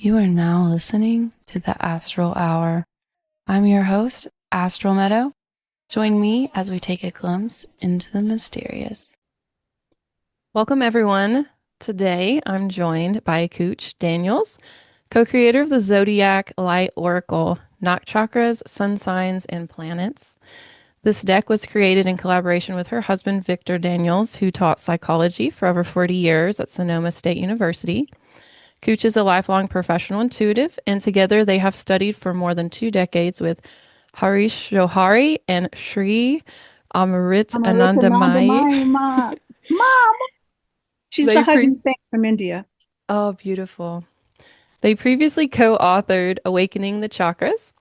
You are now listening to the Astral Hour. I'm your host, Astral Meadow. Join me as we take a glimpse into the mysterious. Welcome, everyone. Today, I'm joined by Kooch Daniels, co-creator of the Zodiac Light Oracle, Nakshatras, Sun Signs, and Planets. This deck was created in collaboration with her husband, Victor Daniels, who taught psychology for over 40 years at Sonoma State University. Kooch is a lifelong professional intuitive, and together they have studied for more than 2 decades with Harish Johari and Sri Amrit Anandamayi. Amarithanandamai, Mom. She's the They hugging pre saint from India. Oh, beautiful. They previously co-authored Awakening the Chakras.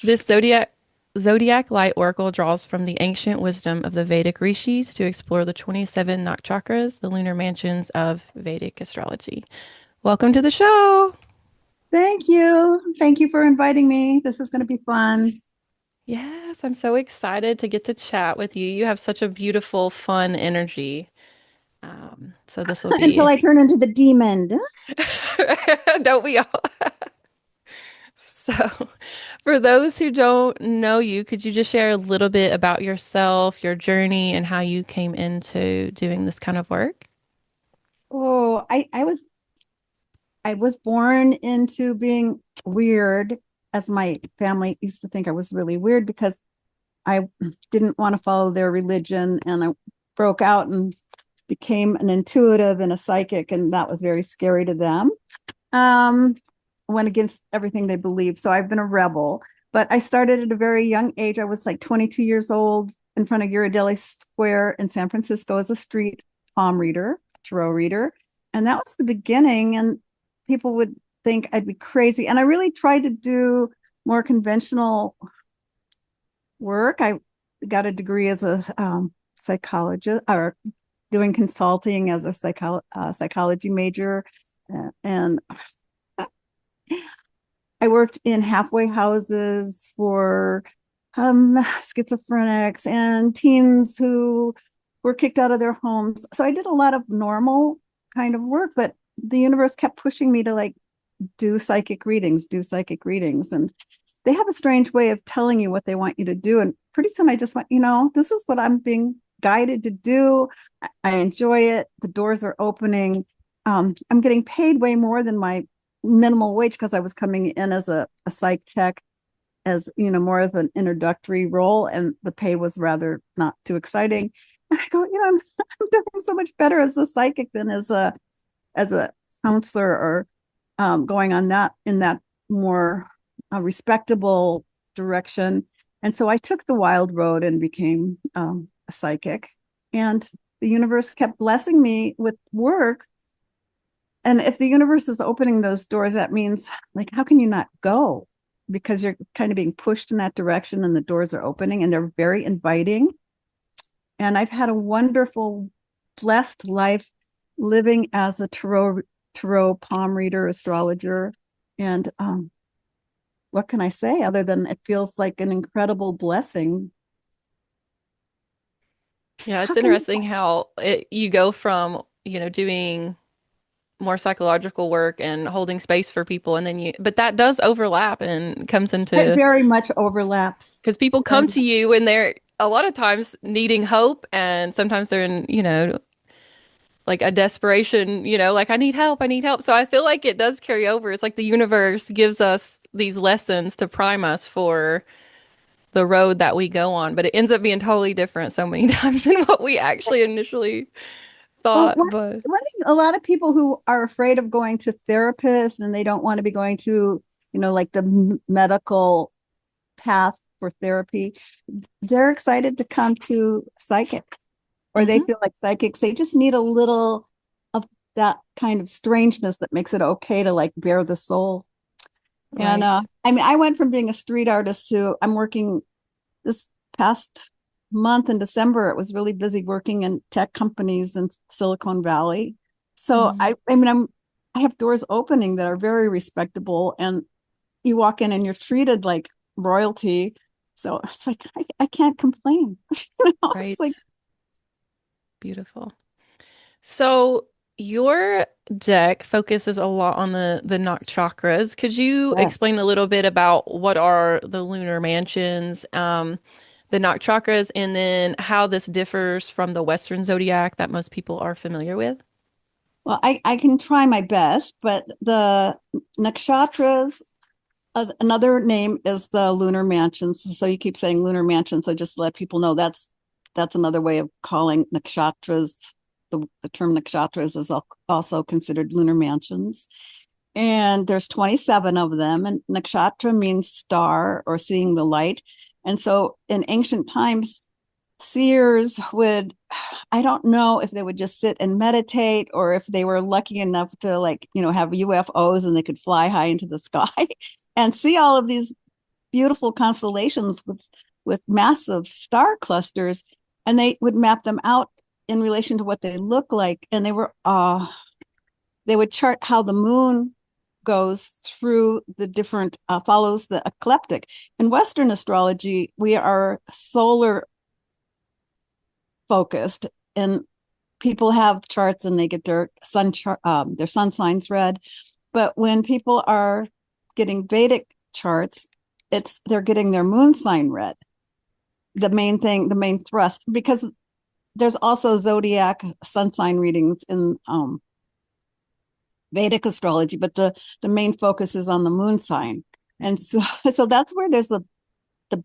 This Zodiac Light Oracle draws from the ancient wisdom of the Vedic rishis to explore the 27 nakshatras, the lunar mansions of Vedic astrology. Welcome to the show. Thank you. Thank you for inviting me. This is going to be fun. Yes, I'm so excited to get to chat with you. You have such a beautiful, fun energy. So this will Until be, I turn into the demon. don't we all? So, for those who don't know you, could you just share a little bit about yourself, your journey, and how you came into doing this kind of work? Oh, I was born into being weird, as my family used to think I was really weird because I didn't want to follow their religion, and I broke out and became an intuitive and a psychic, and that was very scary to them. Um, Went against everything they believed. So I've been a rebel. But I started at a very young age. I was like 22 years old in front of Ghirardelli Square in San Francisco as a street palm reader, tarot reader. And that was the beginning. And people would think I'd be crazy. And I really tried to do more conventional work. I got a degree as a psychologist, or doing consulting as a psychology major. And I worked in halfway houses for schizophrenics and teens who were kicked out of their homes. So I did a lot of normal kind of work, but the universe kept pushing me to like do psychic readings. And they have a strange way of telling you what they want you to do. And pretty soon I just went, this is what I'm being guided to do. I enjoy it. The doors are opening. I'm getting paid way more than my minimal wage because I was coming in as a psych tech, as more of an introductory role, and the pay was rather not too exciting. And I go, I'm doing so much better as a psychic than as a counselor, or going on that in that more respectable direction. And so I took the wild road and became a psychic, and the universe kept blessing me with work. And if the universe is opening those doors, that means, like, how can you not go? Because you're kind of being pushed in that direction, and the doors are opening and they're very inviting. And I've had a wonderful, blessed life living as a tarot palm reader, astrologer. And what can I say other than it feels like an incredible blessing? Yeah, How it's can you? interesting how you go from, doing more psychological work and holding space for people, and then but that does overlap and comes It into very much overlaps. because people Very come to you and they're a lot of times needing hope, and sometimes they're in, like a desperation, like I need help. So I feel like it does carry over. It's like the universe gives us these lessons to prime us for the road that we go on, but it ends up being totally different so many times than what we actually initially Well, thought. one, But one thing, a lot of people who are afraid of going to therapists, and they don't want to be going to, like the medical path for therapy, they're excited to come to psychics, or they mhm, feel like psychics, they just need a little of that kind of strangeness that makes it okay to like bare the soul. And right. I mean, I went from being a street artist to I'm working this past month in December. It was really busy working in tech companies in Silicon Valley. So Mm. I have doors opening that are very respectable, and you walk in and you're treated like royalty. So it's like I can't complain. It's Right. like Beautiful. So your deck focuses a lot on the nakshatras. Could you Yes. explain a little bit about what are the lunar mansions, the nakshatras, and then how this differs from the Western zodiac that most people are familiar with? Well, I can try my best, but the nakshatras, another name is the lunar mansions. So you keep saying lunar mansions. So just to let people know that's another way of calling nakshatras. The term nakshatras is also considered lunar mansions. And there's 27 of them. And nakshatra means star or seeing the light. And so in ancient times, seers would, I don't know if they would just sit and meditate or if they were lucky enough to, like, have UFOs and they could fly high into the sky and see all of these beautiful constellations with massive star clusters, and they would map them out in relation to what they look like. And they would chart how the moon goes through the different follows the ecliptic. In Western astrology, we are solar focused, and people have charts and they get their their sun signs read. But when people are getting Vedic charts, they're getting their moon sign read. The main thing, the main thrust, because there's also zodiac sun sign readings in Vedic astrology, but the main focus is on the moon sign. And so that's where there's the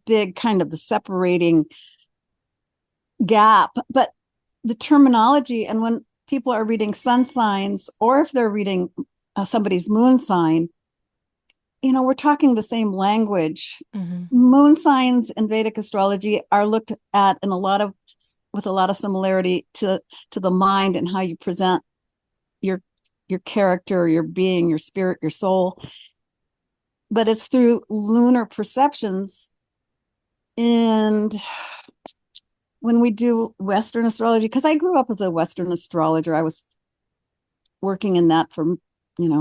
big kind of the separating gap. But the terminology, and when people are reading sun signs or if they're reading somebody's moon sign, we're talking the same language. Mm-hmm. Moon signs in Vedic astrology are looked at with a lot of similarity to the mind and how you present your character, your being, your spirit, your soul. But it's through lunar perceptions. And when we do Western astrology, because I grew up as a Western astrologer, I was working in that for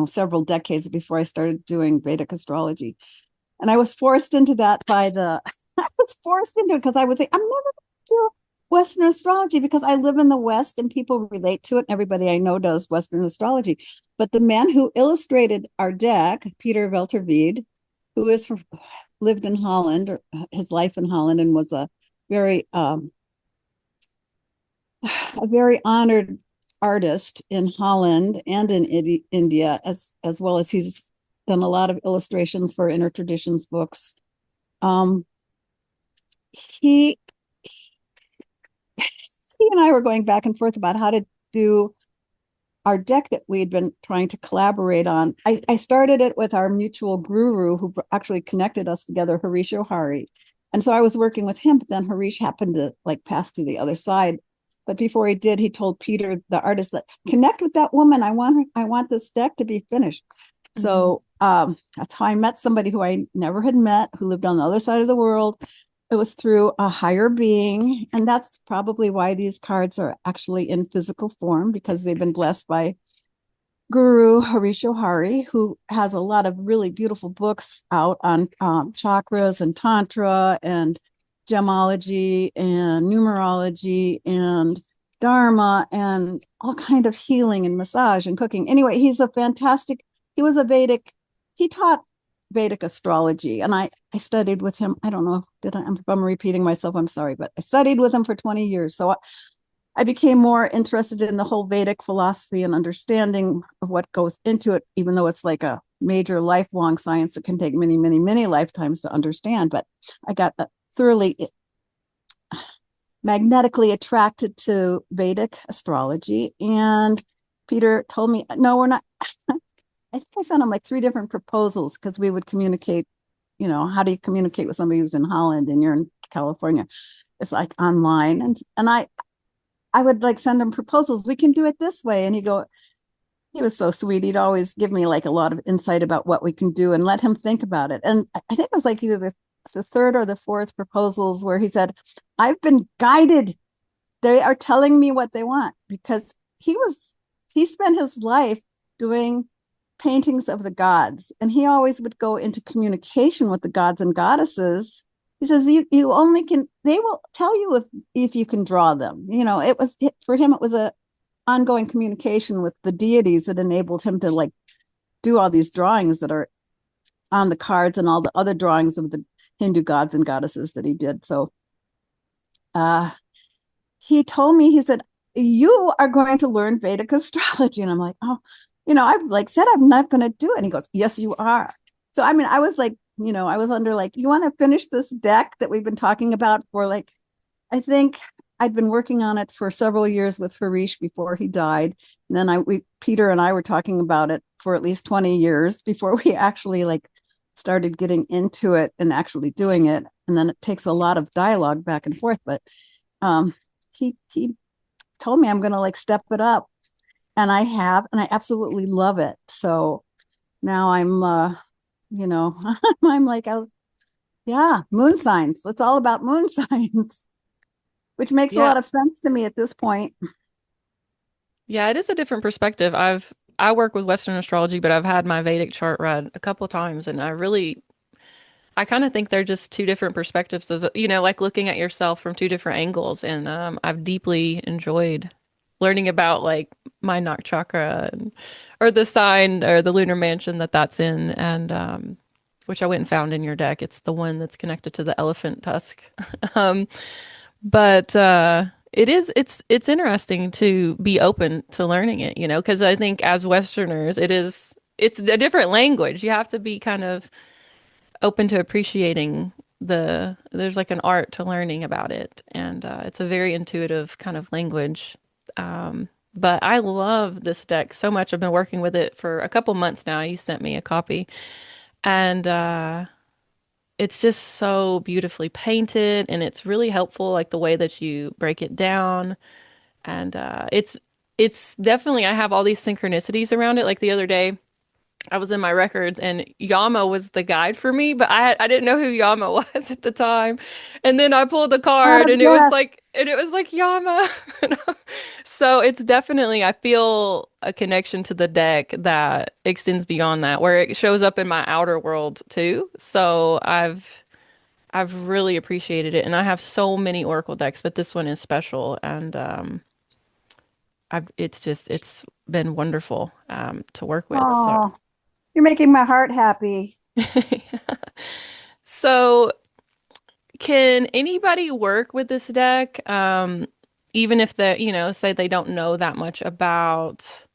several decades before I started doing Vedic astrology. And I was forced into that I was forced into it because I would say, I'm never going to do Western astrology because I live in the West and people relate to it. And everybody I know does Western astrology. But the man who illustrated our deck, Peter Veltervede, who lived in Holland, or his life in Holland, and was very a very honored artist in Holland and in India, as well as he's done a lot of illustrations for Intertraditions books. He and I were going back and forth about how to do our deck that we'd been trying to collaborate on. I started it with our mutual guru who actually connected us together, Harish Johari. And so I was working with him, but then Harish happened to pass to the other side. But before he did, he told Peter, the artist, that connect with that woman. I want this deck to be finished. Mm-hmm. So that's how I met somebody who I never had met, who lived on the other side of the world. It was through a higher being. And that's probably why these cards are actually in physical form, because they've been blessed by Guru Harish Johari, who has a lot of really beautiful books out on chakras and tantra and gemology and numerology and dharma and all kind of healing and massage and cooking. Anyway, he taught Vedic astrology, and I studied with him. I don't know if I'm repeating myself, I'm sorry, but I studied with him for 20 years. So I became more interested in the whole Vedic philosophy and understanding of what goes into it, even though it's like a major lifelong science that can take many, many, many lifetimes to understand. But I got thoroughly magnetically attracted to Vedic astrology. And Peter told me, no, we're not. I think I sent him like 3 different proposals because we would communicate. How do you communicate with somebody who's in Holland and you're in California? It's like online. And I would send him proposals. We can do it this way. And he was so sweet. He'd always give me a lot of insight about what we can do and let him think about it. And I think it was either the 3rd or the 4th proposals where he said, I've been guided. They are telling me what they want, because he spent his life doing paintings of the gods, and he always would go into communication with the gods and goddesses. He says, you only can, they will tell you if you can draw them. For him, it was ongoing communication with the deities that enabled him to like do all these drawings that are on the cards and all the other drawings of the Hindu gods and goddesses that he did. So he told me, he said, you are going to learn Vedic astrology. And I'm like, oh, I've like said, I'm not going to do it. And he goes, yes, you are. So, I mean, I was like, I was under like, you want to finish this deck that we've been talking about for like, I think I'd been working on it for several years with Harish before he died. And then Peter and I were talking about it for at least 20 years before we actually like started getting into it and actually doing it. And then it takes a lot of dialogue back and forth. But he told me I'm going to like step it up, and I have, and I absolutely love it. So now I'm, I'm like, yeah, moon signs. It's all about moon signs, which makes a Yeah. lot of sense to me at this point. Yeah, it is a different perspective. I work with Western astrology, but I've had my Vedic chart read a couple of times, and I kind of think they're just two different perspectives of, like looking at yourself from two different angles. And I've deeply enjoyed learning about like my nakshatra or the sign or the lunar mansion that's in, and which I went and found in your deck. It's the one that's connected to the elephant tusk. um, but it's interesting to be open to learning it, because I think as Westerners, it's a different language. You have to be kind of open to appreciating there's like an art to learning about it, and it's a very intuitive kind of language. But I love this deck so much. I've been working with it for a couple months now. You sent me a copy, and it's just so beautifully painted, and it's really helpful, like the way that you break it down. And it's definitely, I have all these synchronicities around it. Like the other day, I was in my records and Yama was the guide for me, but I didn't know who Yama was at the time. And then I pulled the card and Yes. it was like Yama. So it's definitely, I feel a connection to the deck that extends beyond that, where it shows up in my outer world too. So I've really appreciated it, and I have so many Oracle decks, but this one is special, and it's been wonderful to work with. So. Oh, you're making my heart happy. So, can anybody work with this deck? Even if say they don't know that much about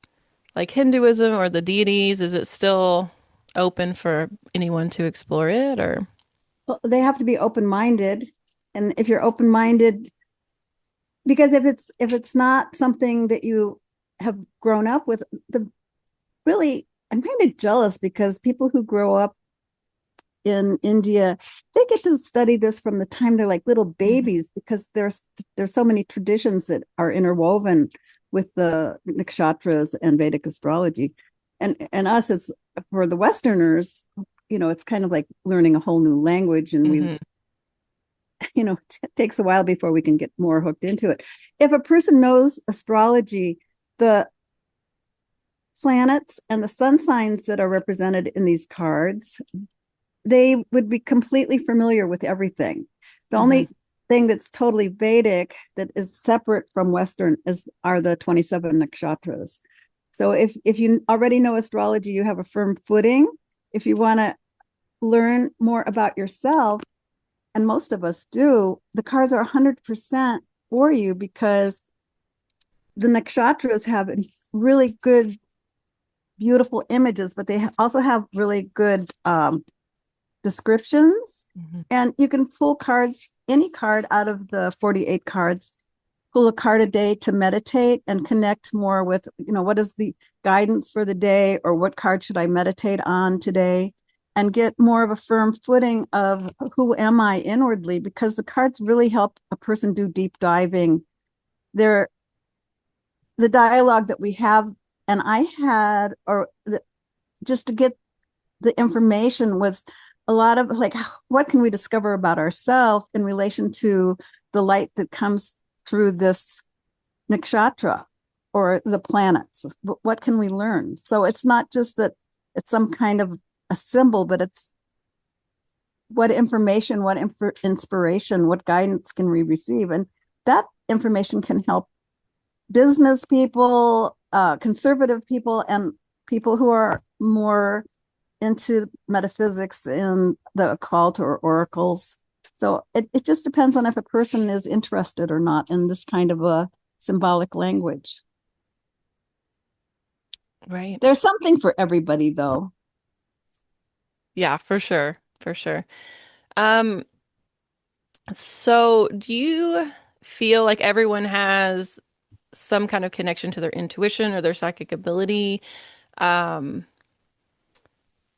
like Hinduism or the deities, is it still open for anyone to explore it or? Well, they have to be open-minded. And if you're open-minded, because if it's not something that you have grown up with, I'm kind of jealous because people who grow up in India, they get to study this from the time they're like little babies, because there's so many traditions that are interwoven with the nakshatras and Vedic astrology. And us, as for the Westerners, it's kind of like learning a whole new language, and we it takes a while before we can get more hooked into it. If a person knows astrology, the planets and the sun signs that are represented in these cards, they would be completely familiar with everything. The only thing that's totally Vedic that is separate from Western are the 27 nakshatras. So if you already know astrology, you have a firm footing. If you want to learn more about yourself, and most of us do, the cards are 100% for you, because the nakshatras have really good, beautiful images, but they also have really good descriptions. And you can pull any card out of the 48 cards, pull a card a day to meditate and connect more with, what is the guidance for the day, or what card should I meditate on today, and get more of a firm footing of who am I inwardly, because the cards really help a person do deep diving. The dialogue that we have, and I had, just to get the information, was a lot of like, what can we discover about ourselves in relation to the light that comes through this nakshatra or the planets? What can we learn? So it's not just that it's some kind of a symbol, but it's what information, what inspiration, what guidance can we receive? And that information can help business people, conservative people, and people who are more into metaphysics and the occult or oracles. So it just depends on if a person is interested or not in this kind of a symbolic language. Right. There's something for everybody, though. Yeah, for sure. For sure. Um, so do you feel like everyone has some kind of connection to their intuition or their psychic ability? Um,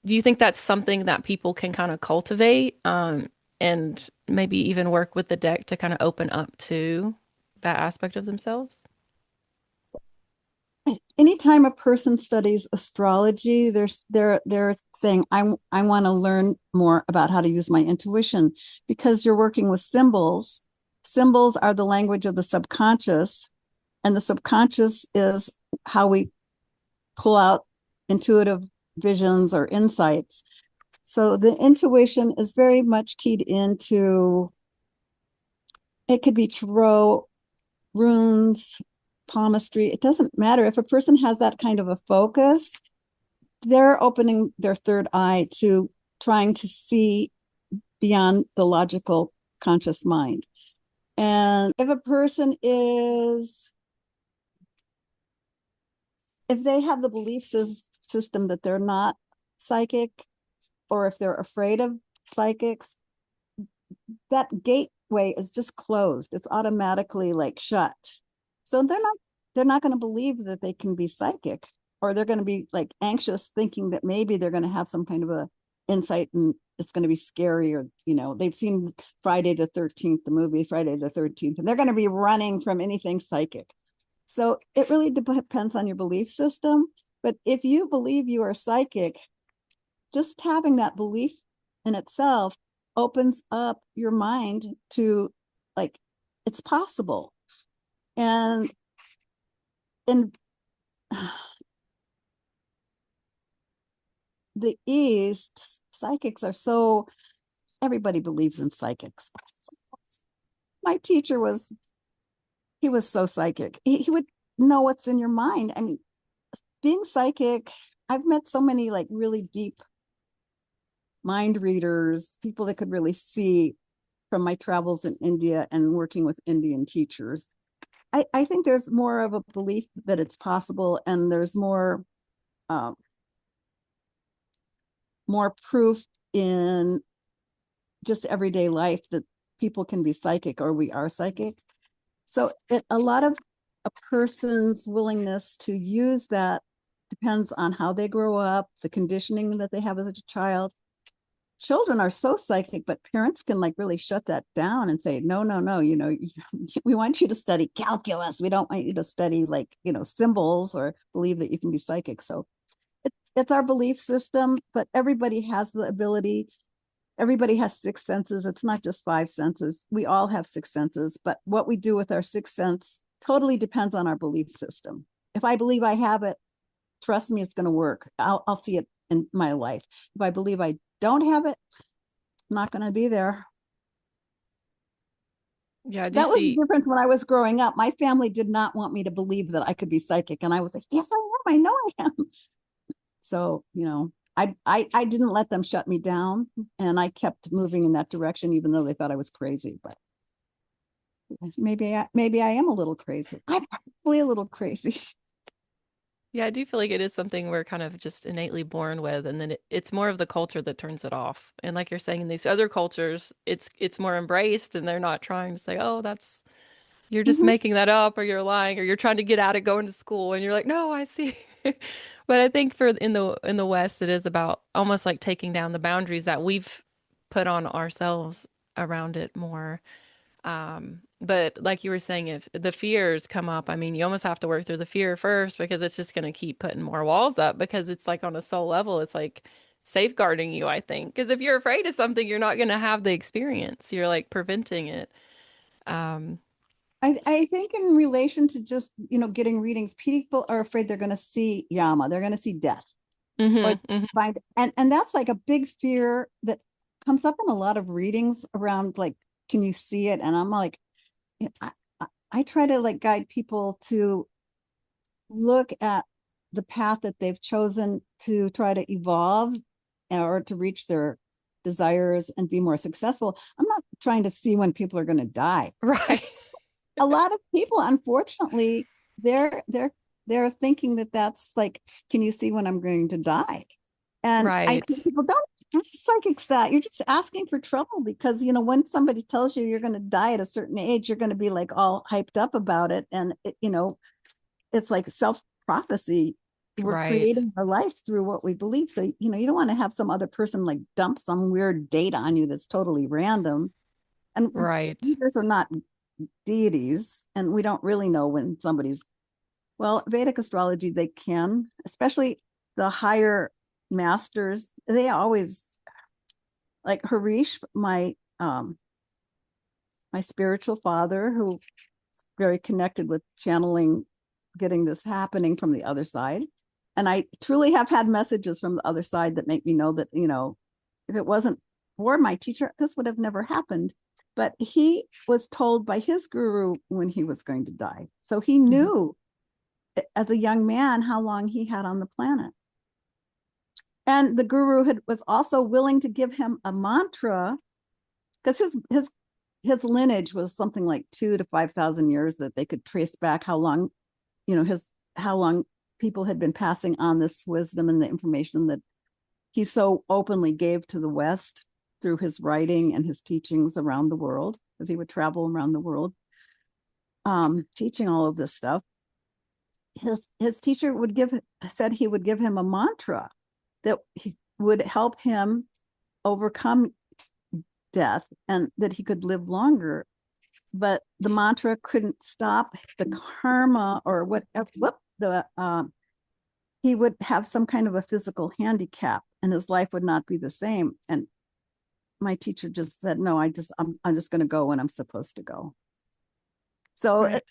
do you think that's something that people can kind of cultivate, and maybe even work with the deck to kind of open up to that aspect of themselves? Anytime a person studies astrology, they're saying, I want to learn more about how to use my intuition, because you're working with symbols. Symbols are the language of the subconscious, and the subconscious is how we pull out intuitive visions or insights. So the intuition is very much keyed into, it could be tarot, runes, palmistry. It doesn't matter. If a person has that kind of a focus, they're opening their third eye to trying to see beyond the logical conscious mind. And if a person is, if they have the belief system that they're not psychic, or if they're afraid of psychics, that gateway is just closed. It's automatically like shut. So they're not going to believe that they can be psychic, or they're going to be like anxious thinking that maybe they're going to have some kind of a insight and it's going to be scary, or they've seen Friday the 13th, the movie Friday the 13th, and they're going to be running from anything psychic. So it really depends on your belief system. But if you believe you are psychic, just having that belief in itself opens up your mind to, like, it's possible. And in the East, psychics are so, everybody believes in psychics. My teacher was, he was so psychic. He would know what's in your mind. I mean, being psychic, I've met so many like really deep mind readers, people that could really see, from my travels in India and working with Indian teachers. I think there's more of a belief that it's possible, and there's um, more proof in just everyday life that people can be psychic, or we are psychic. So a lot of a person's willingness to use that depends on how they grow up, the conditioning that they have as a child. Children are so psychic, but parents can like really shut that down and say, no, no, no, we want you to study calculus. We don't want you to study like, symbols, or believe that you can be psychic. So it's our belief system, but everybody has the ability. Everybody has six senses. It's not just five senses. We all have six senses, but what we do with our sixth sense totally depends on our belief system. If I believe I have it, trust me, it's going to work. I'll see it in my life. If I believe I don't have it, I'm not going to be there. Yeah, I do That was the see. difference when I was growing up. My family did not want me to believe that I could be psychic. And I was like, yes, I am. I know I am. So, I didn't let them shut me down, and I kept moving in that direction, even though they thought I was crazy. But maybe I am a little crazy. I'm probably a little crazy. Yeah, I do feel like it is something we're kind of just innately born with, and then it's more of the culture that turns it off. And like you're saying, in these other cultures, it's more embraced, and they're not trying to say, "Oh, that's you're just Mhm. making that up, or you're lying, or you're trying to get out of going to school." And you're like, "No, I see." But I think for in the West, it is about almost like taking down the boundaries that we've put on ourselves around it more. But like you were saying, if the fears come up, I mean, you almost have to work through the fear first, because it's just going to keep putting more walls up, because it's like on a soul level, it's like safeguarding you, I think. Because if you're afraid of something, you're not going to have the experience. You're like preventing it. Um, I think in relation to just, getting readings, people are afraid they're going to see Yama, they're going to see death, or mhm, mhm. find, and that's like a big fear that comes up in a lot of readings around, like, can you see it? And I'm like, I try to like guide people to look at the path that they've chosen to try to evolve or to reach their desires and be more successful. I'm not trying to see when people are going to die. Right. A lot of people, unfortunately, they're thinking that that's like, can you see when I'm going to die? And I Right. think people don't psychics that. You're just asking for trouble because, you know, when somebody tells you you're going to die at a certain age, you're going to be like all hyped up about it. And, you know, it's like self prophecy. We're Right. creating our life through what we believe. So, you know, you don't want to have some other person like dump some weird data on you that's totally random. And Right. leaders are not deities, and we don't really know when somebody's, well, Vedic astrology, they can, especially the higher masters, they always, like Harish, my spiritual father, who very connected with channeling, getting this happening from the other side. And I truly have had messages from the other side that make me know that, you know, if it wasn't for my teacher, this would have never happened. But he was told by his guru when he was going to die. So he knew as a young man how long he had on the planet. And the guru was also willing to give him a mantra because his lineage was something like 2,000 to 5,000 years that they could trace back how long, you know, how long people had been passing on this wisdom and the information that he so openly gave to the West through his writing and his teachings around the world, because he would travel around the world teaching all of this stuff. His teacher said he would give him a mantra that would help him overcome death and that he could live longer. But the mantra couldn't stop the karma or whatever. He would have some kind of a physical handicap and his life would not be the same. And my teacher just said, no, I'm just going to go when I'm supposed to go. So right.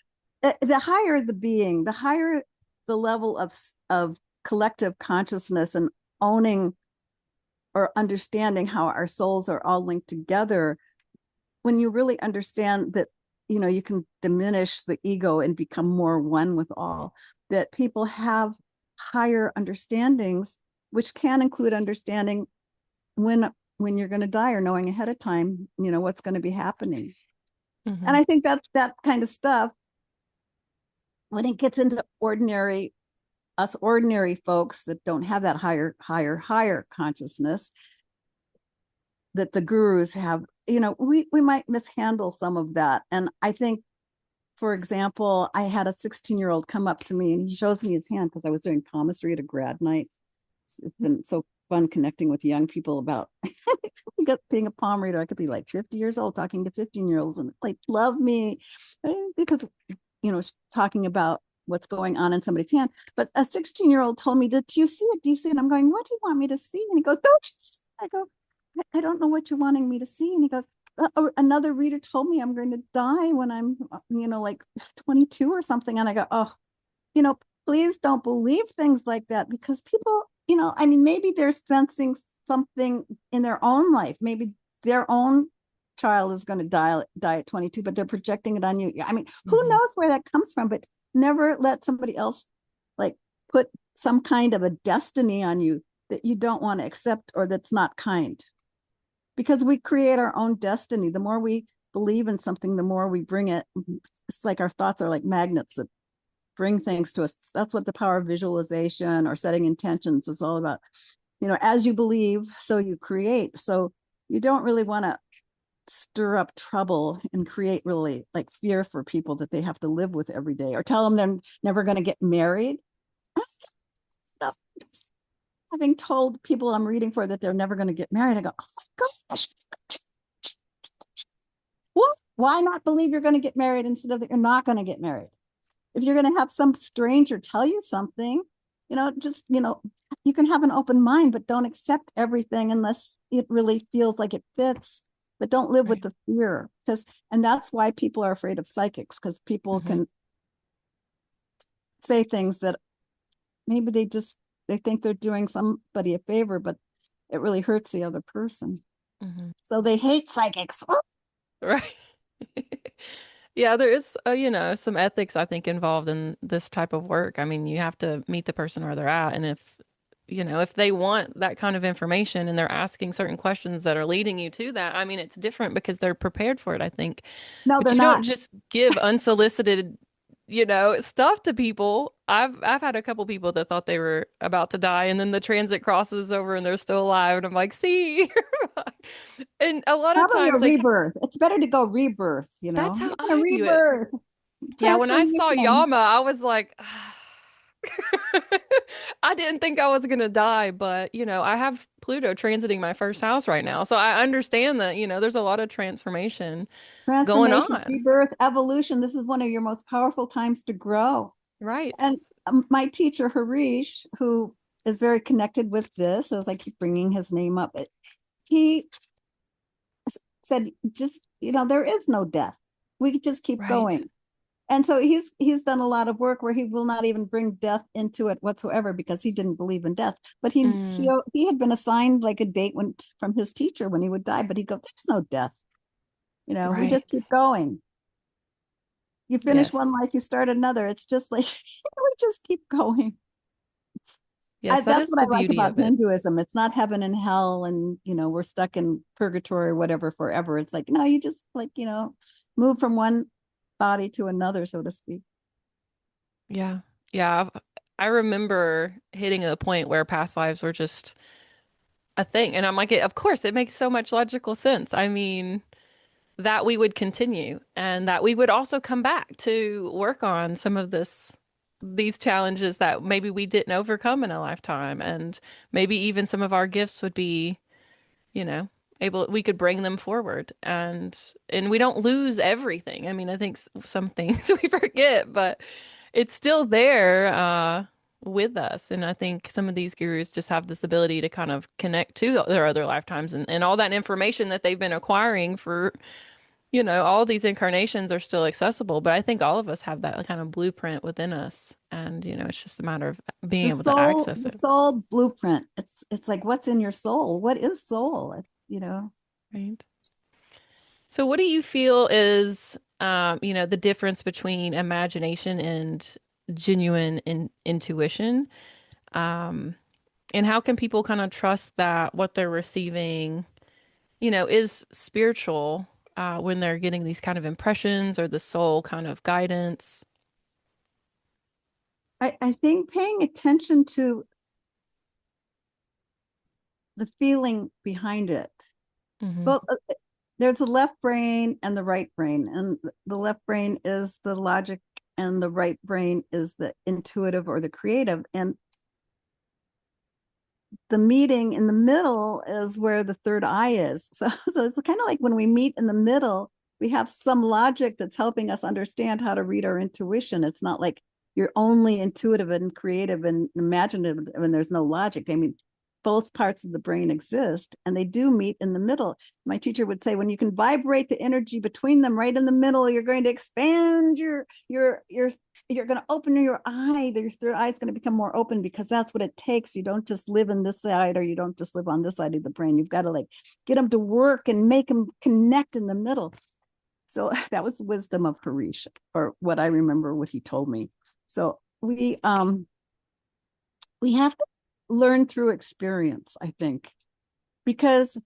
The higher the being, the higher the level of collective consciousness and owning or understanding how our souls are all linked together, when you really understand that, you know, you can diminish the ego and become more one with all, that people have higher understandings, which can include understanding when you're going to die or knowing ahead of time, you know, what's going to be happening. And I think that kind of stuff, when it gets into ordinary folks that don't have that higher consciousness that the gurus have, you know, we might mishandle some of that. And I think, for example, I had a 16-year-old come up to me and he shows me his hand because I was doing palmistry at a grad night. It's been so fun connecting with young people about being a palm reader. I could be like 50 years old talking to 15-year-olds and like love me because, you know, talking about what's going on in somebody's hand. But a 16-year-old told me, do you see it? Do you see it? I'm going, what do you want me to see? And he goes, don't you see? I go, I don't know what you're wanting me to see. And he goes, another reader told me I'm going to die when I'm, you know, like 22 or something. And I go, oh, you know, please don't believe things like that because people, you know, I mean, maybe they're sensing something in their own life. Maybe their own child is going to die at 22, but they're projecting it on you. I mean, who knows where that comes from, but never let somebody else like put some kind of a destiny on you that you don't want to accept or that's not kind. Because we create our own destiny. The more we believe in something, the more we bring it. It's like our thoughts are like magnets that bring things to us. That's what the power of visualization or setting intentions is all about. You know, as you believe, so you create. So you don't really want to stir up trouble and create really like fear for people that they have to live with every day or tell them they're never going to get married. Having told people I'm reading for that they're never going to get married, I go, oh my gosh, what? Why not believe you're going to get married instead of that you're not going to get married? If you're going to have some stranger tell you something, you know, just, you know, you can have an open mind, but don't accept everything unless it really feels like it fits. But don't live with the fear, and that's why people are afraid of psychics, because people can say things that maybe they think they're doing somebody a favor, but it really hurts the other person. So they hate psychics. Right. Yeah, there is, some ethics I think involved in this type of work. I mean, you have to meet the person where they're at, and if they want that kind of information and they're asking certain questions that are leading you to that, I mean, it's different because they're prepared for it, I think. No, But they're you don't not. just give unsolicited, stuff to people. I've had a couple people that thought they were about to die, and then the transit crosses over and they're still alive, and I'm like, see, and a lot of Probably a times, like, rebirth. It's better to go rebirth, you that's know. how You're gonna I view it. rebirth, Yeah, when I saw transformation. Yama, I was like, I didn't think I was gonna die, but I have Pluto transiting my first house right now. So I understand that, there's a lot of transformation going Transformation, on. rebirth, evolution. This is one of your most powerful times to grow. Right. And my teacher, Harish, who is very connected with this, as I keep bringing his name up, he said, just, there is no death. We just keep Right. going. And so he's done a lot of work where he will not even bring death into it whatsoever because he didn't believe in death. But Mm, he had been assigned like a date when from his teacher when he would die, but he'd go, there's no death. We just right. keep going. You finish one Yes. life, you start another. It's just like we just keep going. Yes, that That's is what the I like beauty about of it. Hinduism. It's not heaven and hell, and we're stuck in purgatory or whatever forever. It's like no, you just like move from one body to another, so to speak. Yeah. Yeah. I remember hitting a point where past lives were just a thing. And I'm like, of course, it makes so much logical sense. I mean, that we would continue and that we would also come back to work on some of these challenges that maybe we didn't overcome in a lifetime. And maybe even some of our gifts would be, you know, we could bring them forward and we don't lose everything. I mean, I think some things we forget, but it's still there, with us. And I think some of these gurus just have this ability to kind of connect to their other lifetimes and all that information that they've been acquiring for all these incarnations are still accessible, but I think all of us have that kind of blueprint within us. And, it's just a matter of being able to access The it. soul blueprint. It's like what's in your soul. What is soul? Right. So what do you feel is, the difference between imagination and genuine intuition? Um, and how can people kind of trust that what they're receiving, is spiritual, when they're getting these kind of impressions or the soul kind of guidance? I think paying attention to the feeling behind it. Hmm. Well, there's the left brain and the right brain, and the left brain is the logic, and the right brain is the intuitive or the creative. And the meeting in the middle is where the third eye is. So it's kind of like when we meet in the middle, we have some logic that's helping us understand how to read our intuition. It's not like you're only intuitive and creative and imaginative when there's no logic. I mean, both parts of the brain exist and they do meet in the middle. My teacher would say, when you can vibrate the energy between them right in the middle, you're going to expand your you're going to open your eye. Your third eye is going to become more open because that's what it takes. You don't just live in this side or you don't just live on this side of the brain. You've got to like get them to work and make them connect in the middle. So that was the wisdom of Harish, or what I remember what he told me. So we have to learn through experience, I think, because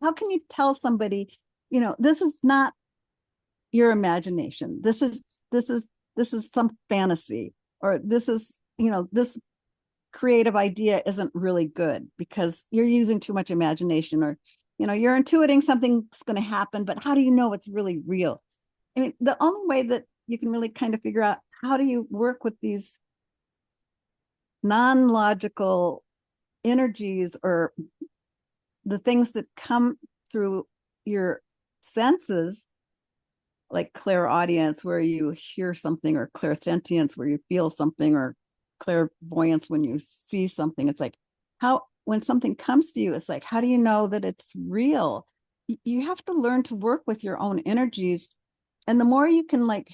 how can you tell somebody, this is not your imagination. This is some fantasy, or this is, this creative idea isn't really good because you're using too much imagination, or you're intuiting something's going to happen, but how do you know it's really real? I mean, the only way that you can really kind of figure out how do you work with these non-logical energies, or the things that come through your senses, like clairaudience where you hear something, or clairsentience where you feel something, or clairvoyance when you see something. It's like, how when something comes to you, it's like, how do you know that it's real? You have to learn to work with your own energies, and the more you can like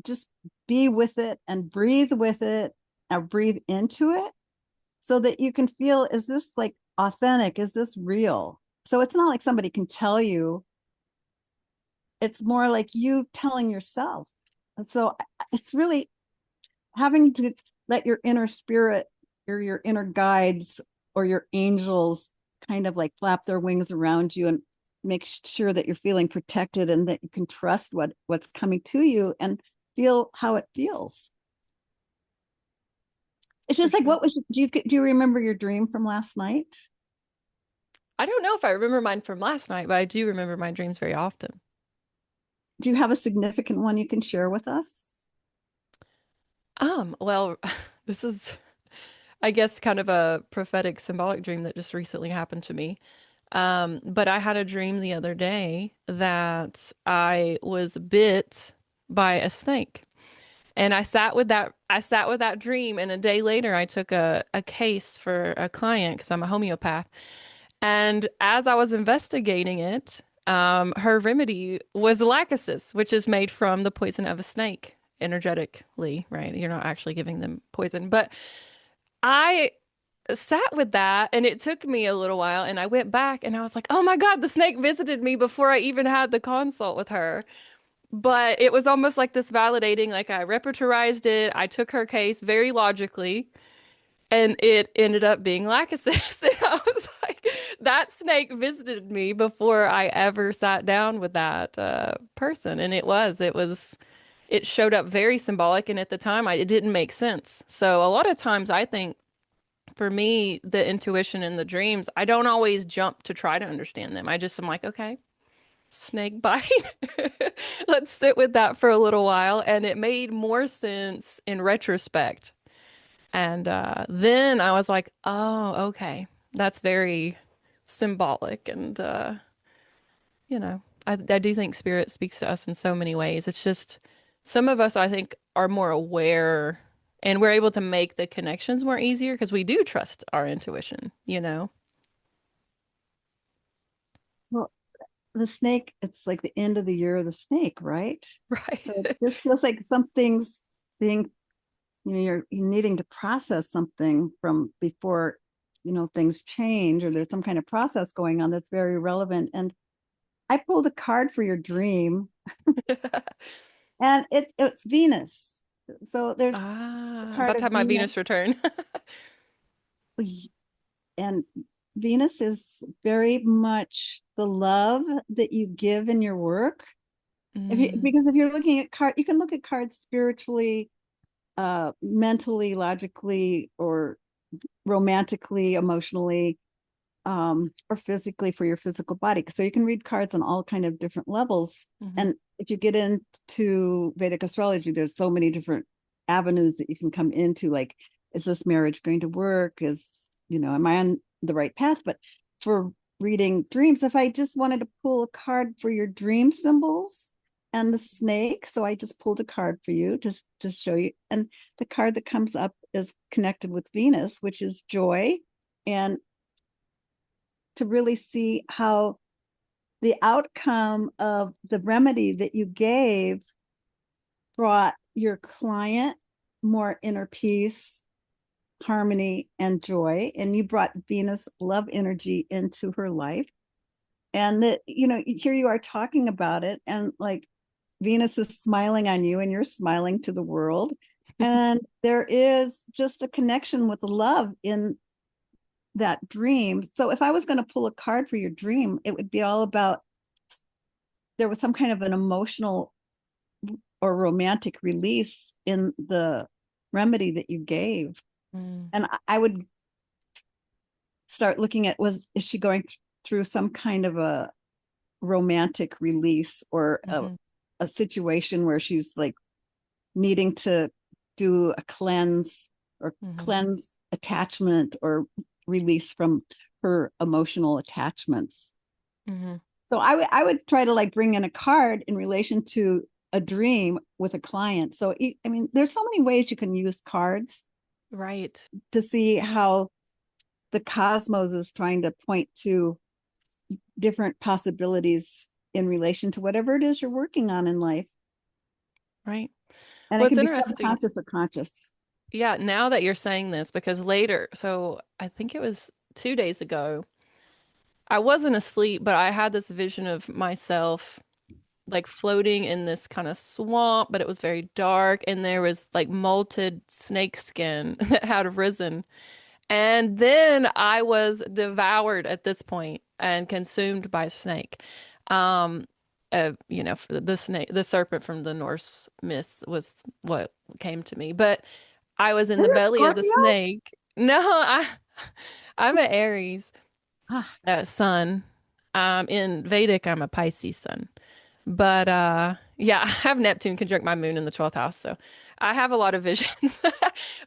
just be with it and breathe with it, or breathe into it, so that you can feel, is this like authentic, is this real? So it's not like somebody can tell you, it's more like you telling yourself. And so it's really having to let your inner spirit or your inner guides or your angels kind of like flap their wings around you and make sure that you're feeling protected and that you can trust what's coming to you and feel how it feels. It's For just like, sure. what was, do you remember your dream from last night? I don't know if I remember mine from last night, but I do remember my dreams very often. Do you have a significant one you can share with us? Well, this is, I guess, kind of a prophetic symbolic dream that just recently happened to me. But I had a dream the other day that I was bit by a snake. And I sat with that dream, and a day later I took a case for a client because I'm a homeopath. And as I was investigating it, her remedy was lachesis, which is made from the poison of a snake energetically, right? You're not actually giving them poison. But I sat with that and it took me a little while and I went back and I was like, oh my God, the snake visited me before I even had the consult with her. But it was almost like this validating, like I repertorized it. I took her case very logically and it ended up being lachesis. And I was like, that snake visited me before I ever sat down with that person. And it showed up very symbolic. And at the time, it didn't make sense. So a lot of times I think for me, the intuition and the dreams, I don't always jump to try to understand them. I just am like, okay, snake bite. Let's sit with that for a little while. And it made more sense in retrospect. And then I was like, oh, okay, that's very symbolic. And, I do think spirit speaks to us in so many ways. It's just some of us, I think, are more aware and we're able to make the connections more easier because we do trust our intuition, you know? Well, the snake, it's like the end of the year of the snake, right? So Right. this feels like something's being, you're needing to process something from before, things change or there's some kind of process going on that's very relevant. And I pulled a card for your dream and it's Venus. So there's a Ah, card about of to have my Venus Venus return. and Venus is very much the love that you give in your work. Mm, Because if you're looking at card, you can look at cards spiritually, mentally, logically, or romantically, emotionally, or physically for your physical body. So you can read cards on all kind of different levels. hmm And if you get into Vedic astrology, there's so many different avenues that you can come into. Like, is this marriage going to work? Am I on the right path? But for reading dreams, if I just wanted to pull a card for your dream symbols and the snake, so I just pulled a card for you just to show you. And the card that comes up is connected with Venus, which is joy. And to really see how the outcome of the remedy that you gave brought your client more inner peace, harmony, and joy. And you brought Venus love energy into her life. And that, here you are talking about it, and like Venus is smiling on you, and you're smiling to the world. And there is just a connection with love in that dream. So if I was going to pull a card for your dream, it would be all about there was some kind of an emotional or romantic release in the remedy that you gave. mm, And I would start looking at is she going through some kind of a romantic release or hmm a situation where she's like needing to do a cleanse or hmm cleanse attachment or release from her emotional attachments. hmm So I would try to like bring in a card in relation to a dream with a client. So I mean, there's so many ways you can use cards Right. to see how the cosmos is trying to point to different possibilities in relation to whatever it is you're working on in life. Right. And Well, it it's can be interesting. subconscious or conscious. Yeah, now that you're saying this, because later, so I think it was 2 days ago, I wasn't asleep, but I had this vision of myself like floating in this kind of swamp, but it was very dark and there was like molted snake skin that had risen. And then I was devoured at this point and consumed by a snake. Um, for the snake, the serpent from the Norse myths was what came to me. But I was in Are the you a belly of the Scorpio? snake. No, I'm an Aries Ah, sun. In Vedic, I'm a Pisces sun. But yeah, I have Neptune conjunct my moon in the 12th house, so I have a lot of visions.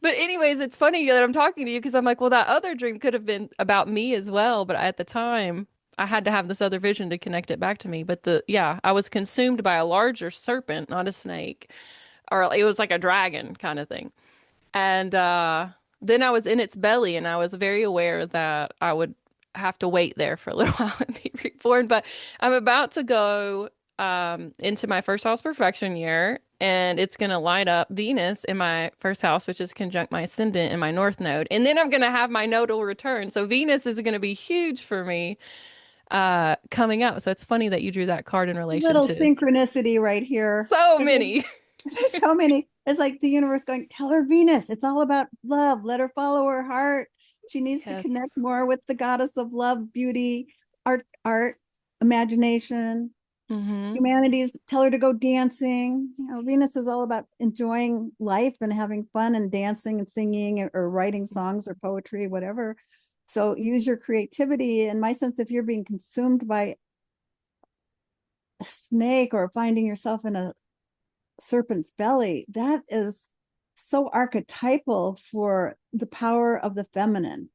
But anyways, it's funny that I'm talking to you because I'm like, well, that other dream could have been about me as well, but at the time, I had to have this other vision to connect it back to me. But yeah, I was consumed by a larger serpent, not a snake, or it was like a dragon kind of thing. And then I was in its belly, and I was very aware that I would have to wait there for a little while and be reborn. But I'm about to go into my first house perfection year, and it's going to light up Venus in my first house, which is conjunct my ascendant in my north node. And then I'm going to have my nodal return. So Venus is going to be huge for me coming up. So it's funny that you drew that card in relation little to synchronicity right here. so There's many. there's so many. It's like the universe going, tell her Venus. It's all about love. Let her follow her heart. She needs to Yes. connect more with the goddess of love, beauty, art, imagination. Mm-hmm. Humanities, tell her to go dancing. Venus is all about enjoying life and having fun and dancing and singing or writing songs or poetry, whatever. So use your creativity. In my sense, if you're being consumed by a snake or finding yourself in a serpent's belly, that is so archetypal for the power of the feminine.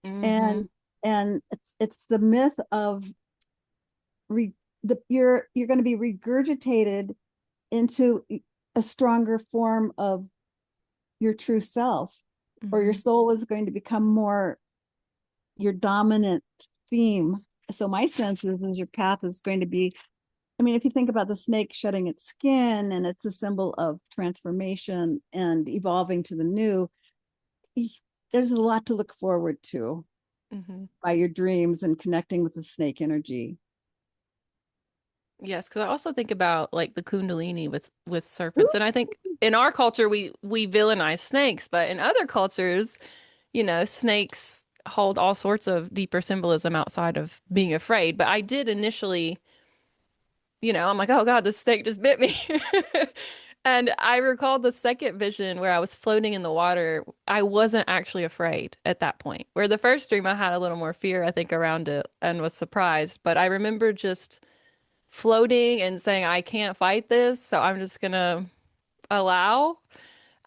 Mm-hmm. And it's the myth of you're going to be regurgitated into a stronger form of your true self, or your Mm-hmm. soul is going to become more your dominant theme. So my sense is your path is going to be, I mean, if you think about the snake shedding its skin and it's a symbol of transformation and evolving to the new, there's a lot to look forward to Mm-hmm. by your dreams and connecting with the snake energy. Yes, because I also think about like the Kundalini with Ooh, serpents, and I think in our culture we villainize snakes, but in other cultures, snakes hold all sorts of deeper symbolism outside of being afraid. But I did initially, I'm like, oh God, this snake just bit me. And I recall the second vision where I was floating in the water. I wasn't actually afraid at that point. Where the first dream I had a little more fear, I think, around it and was surprised. But I remember just floating and saying, I can't fight this, so I'm just gonna allow.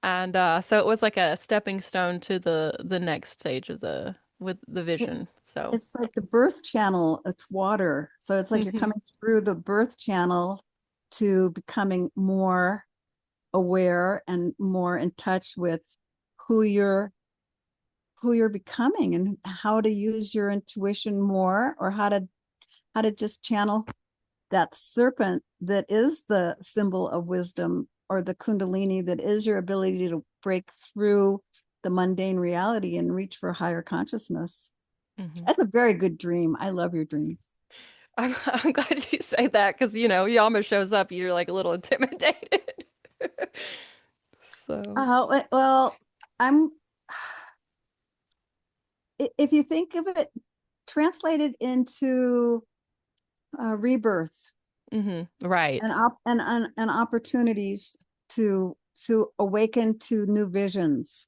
And so it was like a stepping stone to the next stage of the with the vision. So, it's like the birth channel, it's water. So it's like you're hmm coming through the birth channel to becoming more aware and more in touch with who you're who you're becoming and how to use your intuition more, or how to just channel that serpent that is the symbol of wisdom, or the kundalini that is your ability to break through the mundane reality and reach for higher consciousness. hmm That's a very good dream. I love your dreams. I'm glad you say that because Yama shows up, you're like a little intimidated. So, Well, I'm if you think of it translated into rebirth and right. and opportunities to awaken to new visions.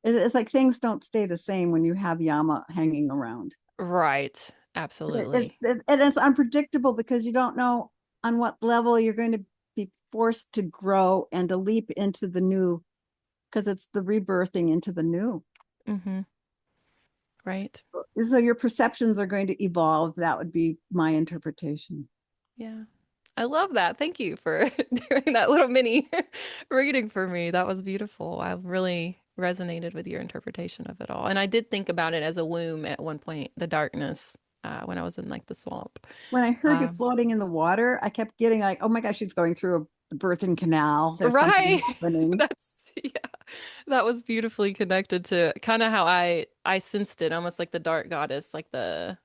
It's like things don't stay the same when you have Yama hanging around. Right. Absolutely. And it's unpredictable because you don't know on what level you're going to be forced to grow and to leap into the new, because it's the rebirthing into the new. hmm Right. So your perceptions are going to evolve. That would be my interpretation. Yeah. I love that. Thank you for doing that little mini reading for me. That was beautiful. I really resonated with your interpretation of it all. And I did think about it as a womb at one point, the darkness, when I was in like the swamp. When I heard you Um, floating in the water, I kept getting like, oh my gosh, she's going through the birthing canal. There's something right. happening. Yeah, that was beautifully connected to kind of how I sensed it, almost like the dark goddess, like the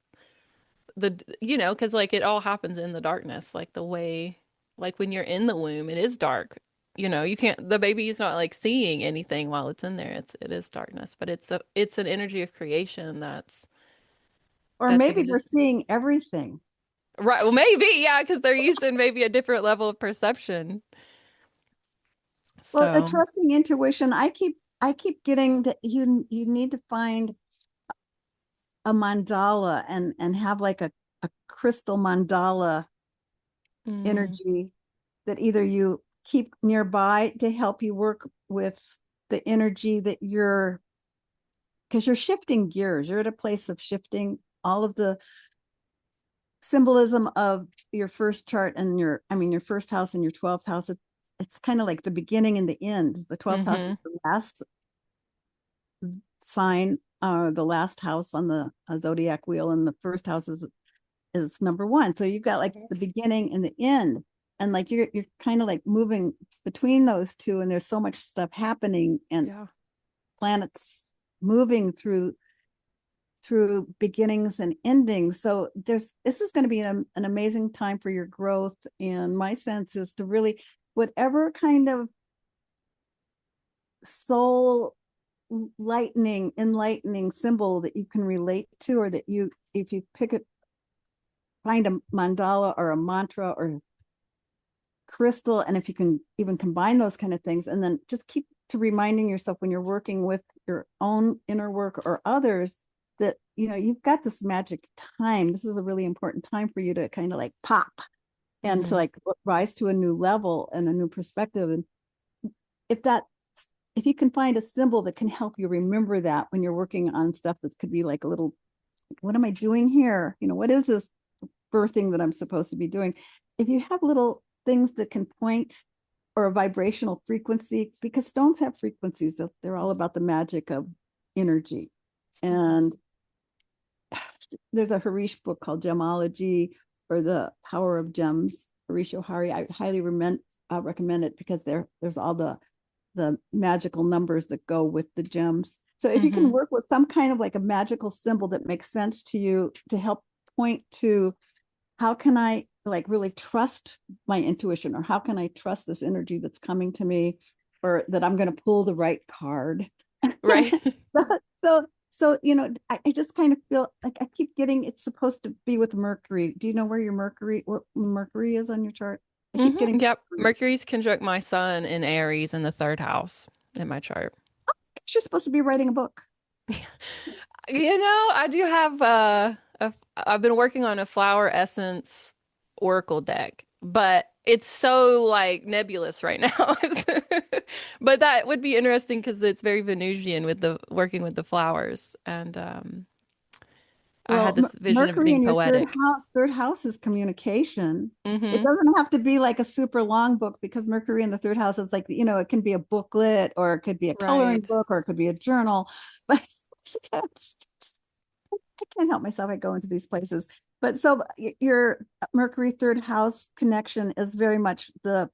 because like it all happens in the darkness, like the way, like when you're in the womb, it is dark. You can't, the baby is not like seeing anything while it's in there. It is darkness, but it's an energy of creation Or that's maybe they're existing. seeing everything. Right. Well, maybe, yeah, because they're used to maybe a different level of perception. Well, a So, trusting intuition, I keep getting that you need to find a mandala and have like a crystal mandala mm, energy that either you keep nearby to help you work with the energy that because you're shifting gears. You're at a place of shifting all of the symbolism of your first chart and your first house and your 12th house. It's kind of like the beginning and the end. The 12th house mm-hmm. is the last sign, the last house on the zodiac wheel, and the first house is number one. So you've got like the beginning and the end, and like you're kind of like moving between those two, and there's so much stuff happening, and Yeah. planets moving through beginnings and endings. So this is going to be an amazing time for your growth. And my sense is to really, whatever kind of soul enlightening symbol that you can relate to, or that if you find a mandala or a mantra or crystal, and if you can even combine those kind of things, and then just keep to reminding yourself when you're working with your own inner work or others, that you've got this magic time. This is a really important time for you to kind of like pop and to Mm-hmm. like rise to a new level and a new perspective. And if that if you can find a symbol that can help you remember that when you're working on stuff that could be like a little, what am I doing here? What is this birthing that I'm supposed to be doing? If you have little things that can point, or a vibrational frequency, because stones have frequencies, that they're all about the magic of energy. Mm-hmm. And there's a Harish book called Gemology, or The Power of Gems, Harish Johari. I highly recommend it, because there's all the magical numbers that go with the gems. So if you can Mm-hmm. work with some kind of like a magical symbol that makes sense to you, to help point to, how can I like really trust my intuition, or how can I trust this energy that's coming to me, or that I'm going to pull the right card. Right. So I just kind of feel like I keep getting, it's supposed to be with Mercury. Do you know where Mercury is on your chart? I keep Mm-hmm. getting Yep. Mercury. Mercury's conjunct my sun in Aries in the third house in my chart. You're supposed to be writing a book. I do have I've been working on a flower essence oracle deck, but it's so like nebulous right now. But that would be interesting because it's very Venusian with the working with the flowers, and I had Well, this vision of it Mercury being in your poetic. third house is communication. It Mm-hmm. doesn't have to be like a super long book, because Mercury in the third house is like, it can be a booklet, or it could be a coloring Right. book, or it could be a journal. But I can't help myself. I go into these places. But so your Mercury third house connection is very much the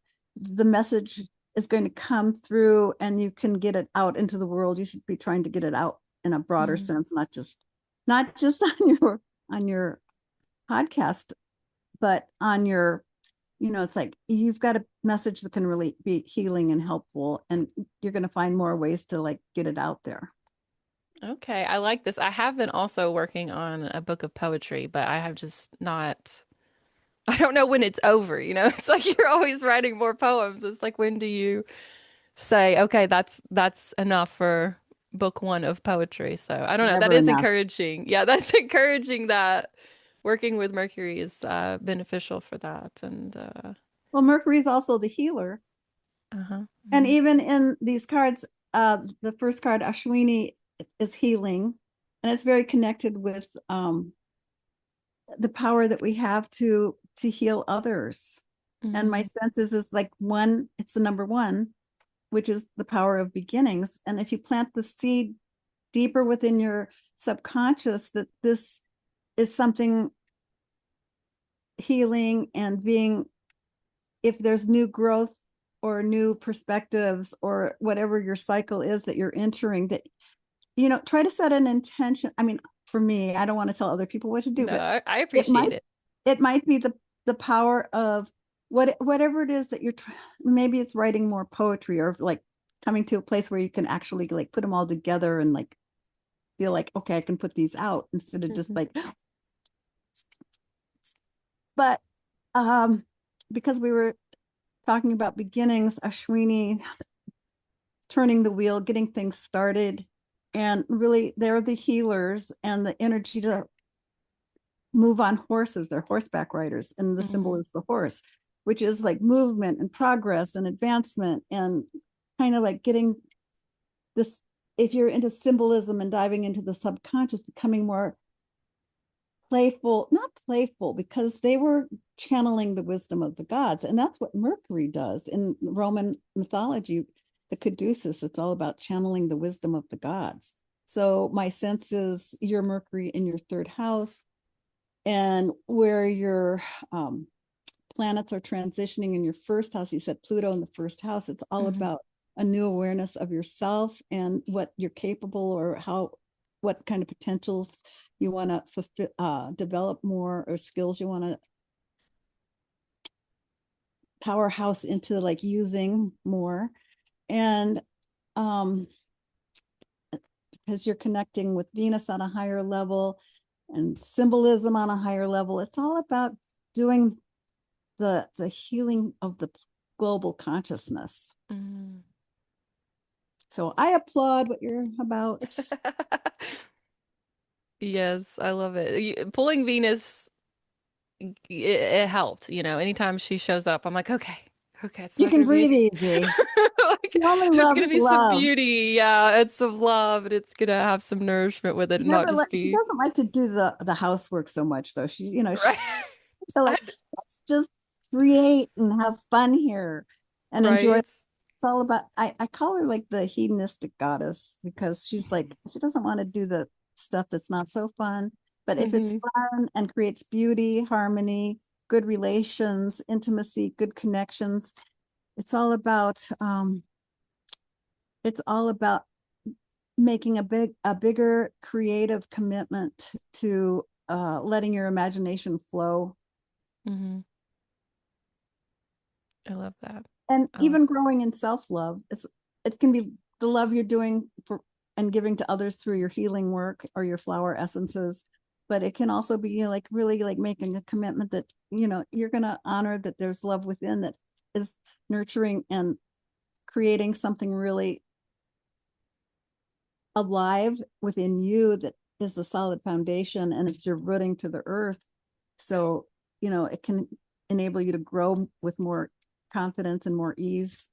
message is going to come through, and you can get it out into the world. You should be trying to get it out in a broader Mm-hmm. sense, not just on your podcast, but on your, it's like you've got a message that can really be healing and helpful, and you're going to find more ways to like get it out there. Okay, I like this. I have been also working on a book of poetry, but I have just not. I don't know when it's over, you know? It's like you're always writing more poems. It's like when do you say, okay, that's enough for book one of poetry. So I don't know. That Never is enough. encouraging. Yeah, that's encouraging that working with Mercury is beneficial for that. And Well, Mercury is also the healer. uh-huh. And Hmm. even in these cards, the first card, Ashwini, is healing. And it's very connected with the power that we have to heal others. And my Hmm. sense is like one, it's the number one, which is the power of beginnings. And if you plant the seed deeper within your subconscious, that this is something healing and being, if there's new growth or new perspectives or whatever your cycle is that you're entering, that try to set an intention. I mean, for me. I don't want to tell other people what to do, No, but I it appreciate might it. it might be the power of whatever it is that you're maybe it's writing more poetry, or like coming to a place where you can actually like put them all together and like feel like, okay, I can put these out instead of just Mhm. like, but because we were talking about beginnings, Ashwini turning the wheel, getting things started, and really they're the healers and the energy to move on horses. They're horseback riders, and the symbol Mhm. is the horse, which is like movement and progress and advancement, and kind of like getting this, if you're into symbolism and diving into the subconscious, becoming more playful, not playful, because they were channeling the wisdom of the gods. And that's what Mercury does in Roman mythology, the caduceus. It's all about channeling the wisdom of the gods. So my sense is your Mercury in your third house, and where your planets are transitioning in your first house. You said Pluto in the first house. It's all Mhm. about a new awareness of yourself and what you're capable, or how, what kind of potentials you want to fulfill, develop more, or skills you want to powerhouse into like using more. And um because you're connecting with Venus on a higher level and symbolism on a higher level, it's all about doing the healing of the global consciousness. Mhm. So I applaud what you're about. Yes, I love it. Pulling Venus, it helped, anytime she shows up, I'm like, okay, okay, it's You not can gonna be breathe easy. She like only there's gonna loves be some love. beauty, yeah, and some love, and it's gonna have some nourishment with it She and not never just she be doesn't like to do the housework so much though. She's, right. she's to I, like, let's just create and have fun here and enjoy. right. It's all about, I call her like the hedonistic goddess, because she's like, she doesn't want to do the stuff that's not so fun. But if it's Hmm. fun and creates beauty, harmony, good relations, intimacy, good connections, it's all about it's all about making a bigger creative commitment to letting your imagination flow, Hmm. I love that. and Oh, even growing in self-love. It can be the love you're doing for and giving to others through your healing work or your flower essences, but it can also be like really like making a commitment that you're going to honor that there's love within that is nurturing and creating something really alive within you that is a solid foundation, and it's your rooting to the earth. So it can enable you to grow with more confidence and more ease.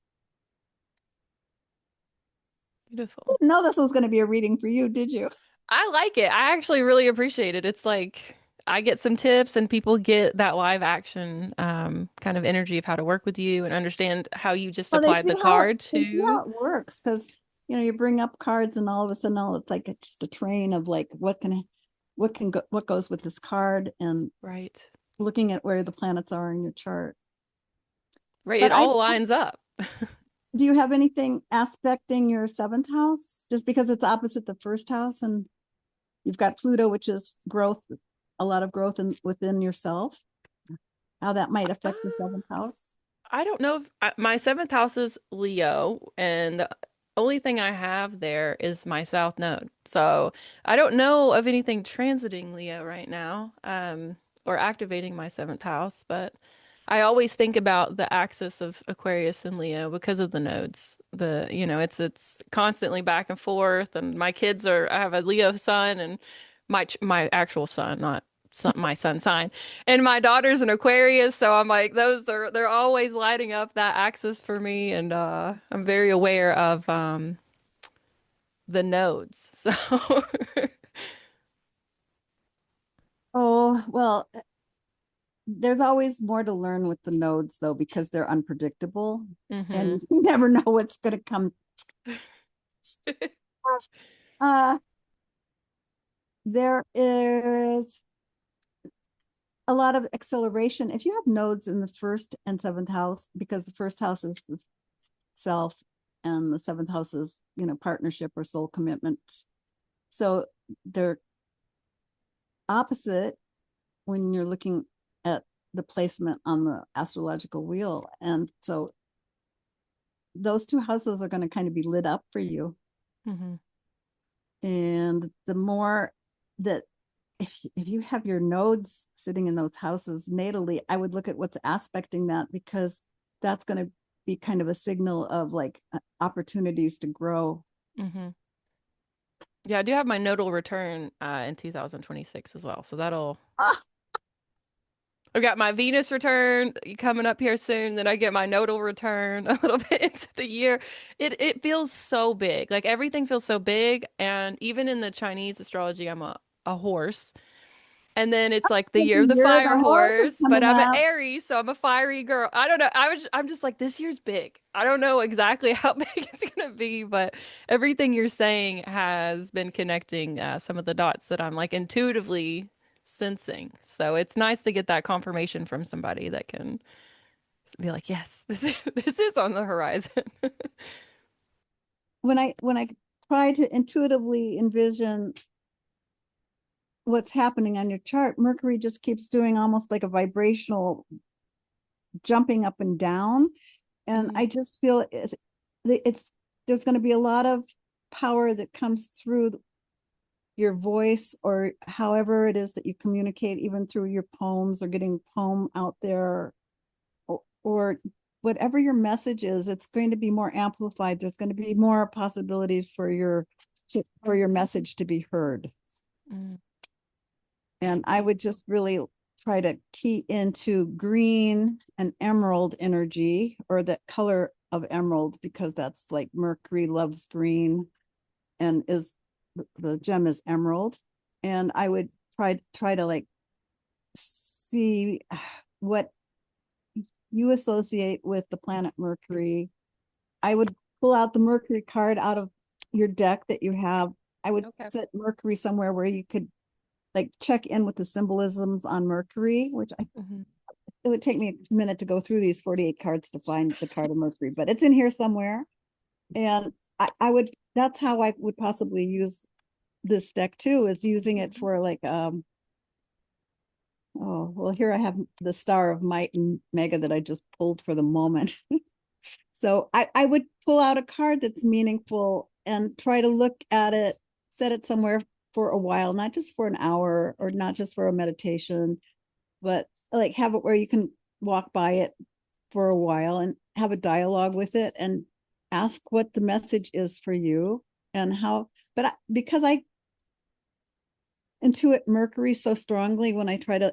beautiful. Didn't know this was going to be a reading for you, did you? I like it. I actually really appreciate it. It's like I get some tips and people get that live action kind of energy of how to work with you and understand how you just Well, applied the card they see how to. it works, because you bring up cards and all of a sudden it's like it's just a train of like what goes with this card, and Right. looking at where the planets are in your chart. Right. It But I all lines up. do you have anything aspecting your seventh house, just because it's opposite the first house, and you've got Pluto, which is growth, a lot of growth within yourself, how that might Uh, affect your seventh house? I don't know if my seventh house is Leo, and the only thing I have there is my south node. So I don't know of anything transiting Leo right now, or activating my seventh house, but I always think about the axis of Aquarius and Leo because of the nodes. It's constantly back and forth, and my kids are, I have a Leo son and my actual son, not my son's sign. And my daughter's an Aquarius, so I'm like they're always lighting up that axis for me, and I'm very aware of the nodes. So Oh, well, there's always more to learn with the nodes though, because they're unpredictable hmm. and you never know what's going to come. Uh, there is a lot of acceleration if you have nodes in the first and seventh house, because the first house is the self and the seventh house is partnership or soul commitments. So they're opposite when you're looking at the placement on the astrological wheel. And so those two houses are going to kind of be lit up for you. Mm-hmm. And the more that if you have your nodes sitting in those houses natally, I would look at what's aspecting that, because that's going to be kind of a signal of like opportunities to grow. Mm-hmm. Yeah, I do have my nodal return in 2026 as well. So that'll Ah, I've got my Venus return coming up here soon. Then I get my nodal return a little bit into the year. It feels so big. Like everything feels so big. And even in the Chinese astrology, I'm a horse. And then it's like the the year of the year the fire horse is horse, but coming I'm an up. Aries, so I'm a fiery girl. I don't know. I'm just like this year's big. I don't know exactly how big it's gonna be, but everything you're saying has been connecting some of the dots that I'm like intuitively sensing. So it's nice to get that confirmation from somebody that can be like, yes, this is on the horizon. When I try to intuitively envision what's happening on your chart, Mercury just keeps doing almost like a vibrational jumping up and down. And I just feel it's there's going to be a lot of power that comes through your voice, or however it is that you communicate, even through your poems or getting poem out there, or whatever your message is. It's going to be more amplified. There's going to be more possibilities for your message to be heard. Mm. And I would just really try to key into green and emerald energy, or that color of emerald, because that's like Mercury loves green and is the gem is emerald. And I would try to like see what you associate with the planet Mercury. I would pull out the Mercury card out of your deck that you have. I would Okay. set Mercury somewhere where you could like check in with the symbolisms on Mercury, which Mm-hmm. it would take me a minute to go through these 48 cards to find the card of Mercury, but it's in here somewhere. And I would, that's how I would possibly use this deck too, is using it for like, oh, well, here I have the Star of Might and Mega that I just pulled for the moment. So I would pull out a card that's meaningful and try to look at it, set it somewhere for a while, not just for an hour or not just for a meditation, but like have it where you can walk by it for a while and have a dialogue with it and ask what the message is for you and how. But because I intuit Mercury so strongly, when I try to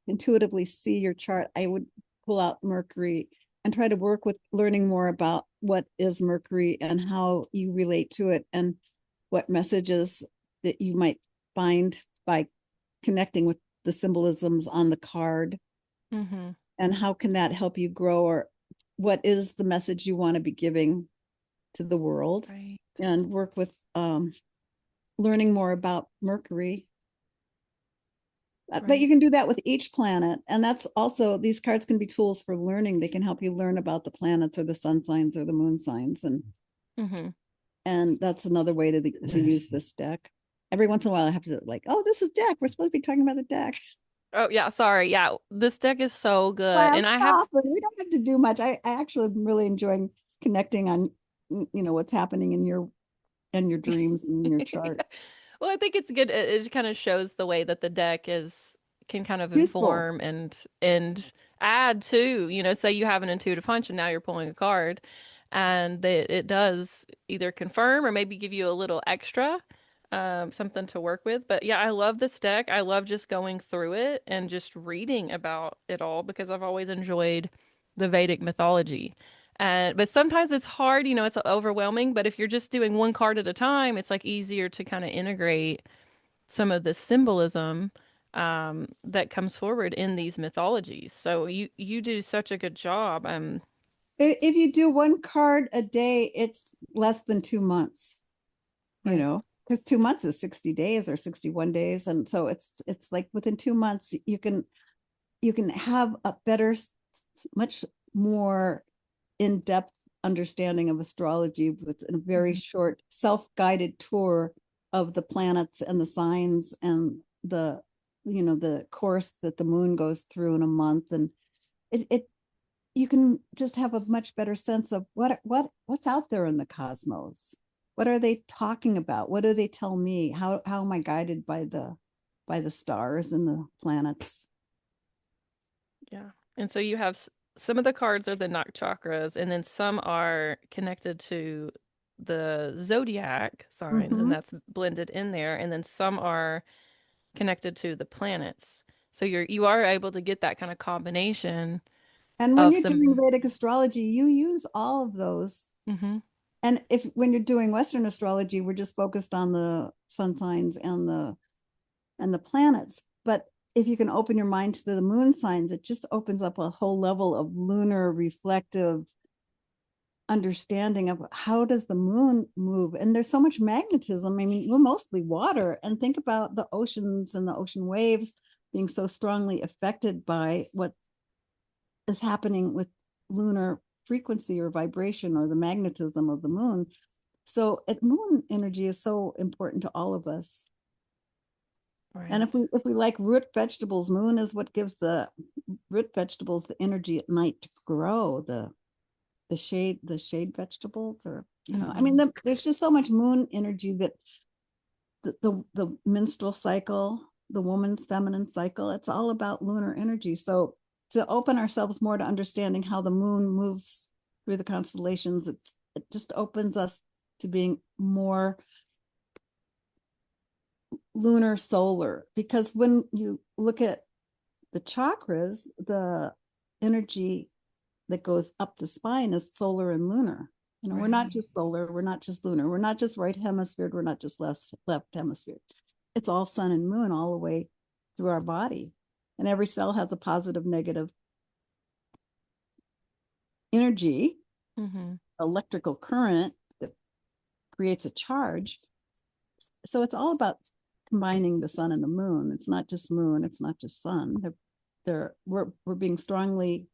intuitively see your chart, I would pull out Mercury and try to work with learning more about what is Mercury and how you relate to it, and what messages that you might find by connecting with the symbolisms on the card, Mm-hmm. and how can that help you grow, or what is the message you want to be giving to the world. Right. And work with learning more about Mercury. But you can do that with each planet. And that's also, these cards can be tools for learning. They can help you learn about the planets or the sun signs or the moon signs. Mm-hmm. And that's another way to use this deck. Every once in a while, I have to like, oh, this is deck. We're supposed to be talking about the deck. Oh yeah, sorry. Yeah, this deck is so good. Well, And I have stop, but we don't have to do much. I actually am really enjoying connecting on, what's happening in your dreams and in your chart. well, I think it's good. It kind of shows the way that the deck is can kind of Useful. inform and add to, say you have an intuitive hunch and now you're pulling a card and it does either confirm or maybe give you a little extra something to work with. But yeah, I love this deck. I love just going through it and just reading about it all because I've always enjoyed the Vedic mythology. But sometimes it's hard, it's overwhelming. But if you're just doing one card at a time, it's like easier to kind of integrate some of the symbolism that comes forward in these mythologies. So you do such a good job. If you do one card a day, it's less than 2 months, Right. because 2 months is 60 days or 61 days. And so it's like within 2 months, you can have a better, much more in-depth understanding of astrology with a very Mhm. short self-guided tour of the planets and the signs and the the course that the moon goes through in a month, and it you can just have a much better sense of what's out there in the cosmos. What are they talking about? What do they tell me? How am I guided by the stars and the planets? Yeah. And so you have some of the cards are the nakshatras, and then some are connected to the zodiac signs, and Mm-hmm. that's blended in there. And then some are connected to the planets. So you are able to get that kind of combination And when of you're doing some. Vedic astrology, you use all of those. Hmm. And if when you're doing Western astrology, we're just focused on the sun signs and the planets. But if you can open your mind to the moon signs, it just opens up a whole level of lunar reflective understanding of how does the moon move. And there's so much magnetism. I mean, we're mostly water, and think about the oceans and the ocean waves being so strongly affected by what is happening with lunar frequency or vibration or the magnetism of the moon. So moon energy is so important to all of us. And if Right. we like root vegetables, moon is what gives the root vegetables the energy at night to grow. The shade vegetables, or I mean, Hmm. there's just so much moon energy that the menstrual cycle, the woman's feminine cycle, it's all about lunar energy. So to open ourselves more to understanding how the moon moves through the constellations, it just opens us to being more lunar solar, because when you look at the chakras, the energy that goes up the spine is solar and lunar. We're not Right. just solar, we're not just lunar, we're not just right hemisphere, we're not just left hemisphere. It's all sun and moon all the way through our body. And every cell has a positive, negative energy, Hmm. electrical current that creates a charge. So it's all about combining the sun and the moon. It's not just moon, it's not just sun. We're being strongly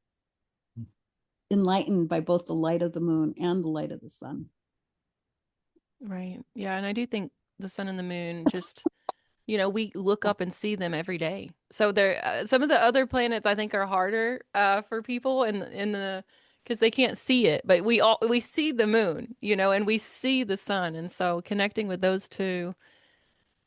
enlightened by both the light of the moon and the light of the sun. Right. Yeah. And I do think the sun and the moon just, we look up and see them every day. So there, some of the other planets I think are harder for people in the because they can't see it, but we see the moon, and we see the sun, and so connecting with those two,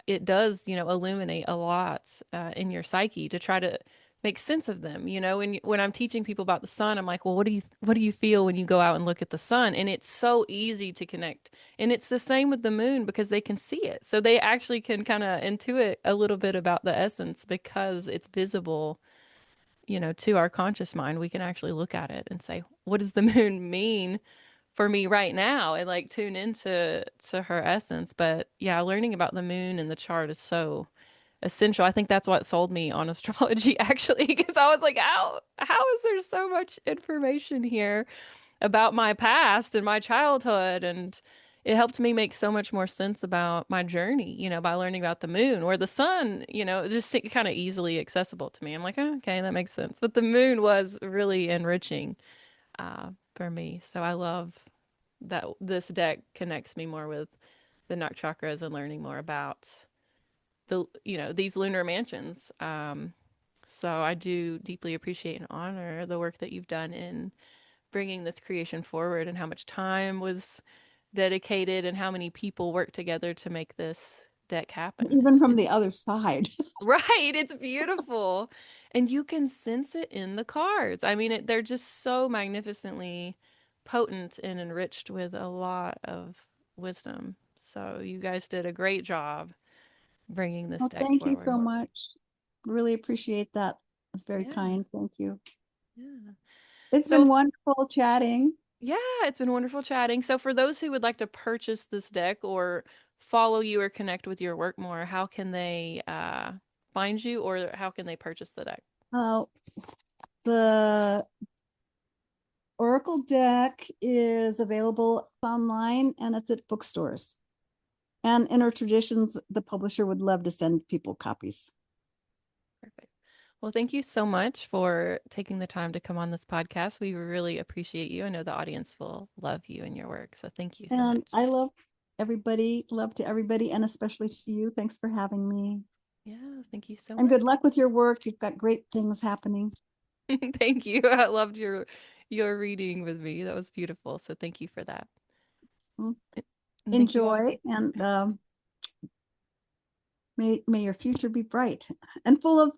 it does, illuminate a lot in your psyche to try to make sense of them. When I'm teaching people about the sun, I'm like, well, what do you feel when you go out and look at the sun? And it's so easy to connect. And it's the same with the moon because they can see it. So they actually can kind of intuit a little bit about the essence because it's visible, to our conscious mind. We can actually look at it and say, what does the moon mean for me right now, and like tune into her essence. But yeah, learning about the moon and the chart is so essential. I think that's what sold me on astrology actually, because I was like, how is there so much information here about my past and my childhood? And it helped me make so much more sense about my journey, by learning about the moon, where the sun, just kind of easily accessible to me. I'm like, oh, okay, that makes sense. But the moon was really enriching for me. So I love that this deck connects me more with the nakshatras and learning more about these lunar mansions. So I do deeply appreciate and honor the work that you've done in bringing this creation forward, and how much time was dedicated and how many people worked together to make this deck happen. Even It's from the it's other side. right, it's beautiful. And you can sense it in the cards. I mean, they're just so magnificently potent and enriched with a lot of wisdom. So you guys did a great job bringing this Well, deck thank you so forward. much. Really appreciate that. It's very Yeah. kind. Thank you. Yeah. It's So been wonderful chatting. yeah, it's been wonderful chatting. So for those who would like to purchase this deck or follow you or connect with your work more, how can they find you, or how can they purchase the deck? Uh, the Oracle deck is available online and it's at bookstores. And Inner Traditions, the publisher, would love to send people copies. Perfect. Well, thank you so much for taking the time to come on this podcast. We really appreciate you. I know the audience will love you and your work. So thank you so And much. I love everybody, love to everybody, and especially to you. Thanks for having me. Yeah, thank you so And much. good luck with your work. You've got great things happening. Thank you. I loved your reading with me. That was beautiful. So thank you for that. Mm. And thank you all. Enjoy, and may your future be bright and full of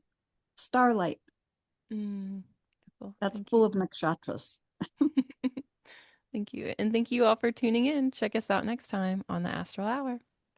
starlight. Mm, well, That's thank full you. of nakshatras. Thank you. And thank you all for tuning in. Check us out next time on the Astral Hour.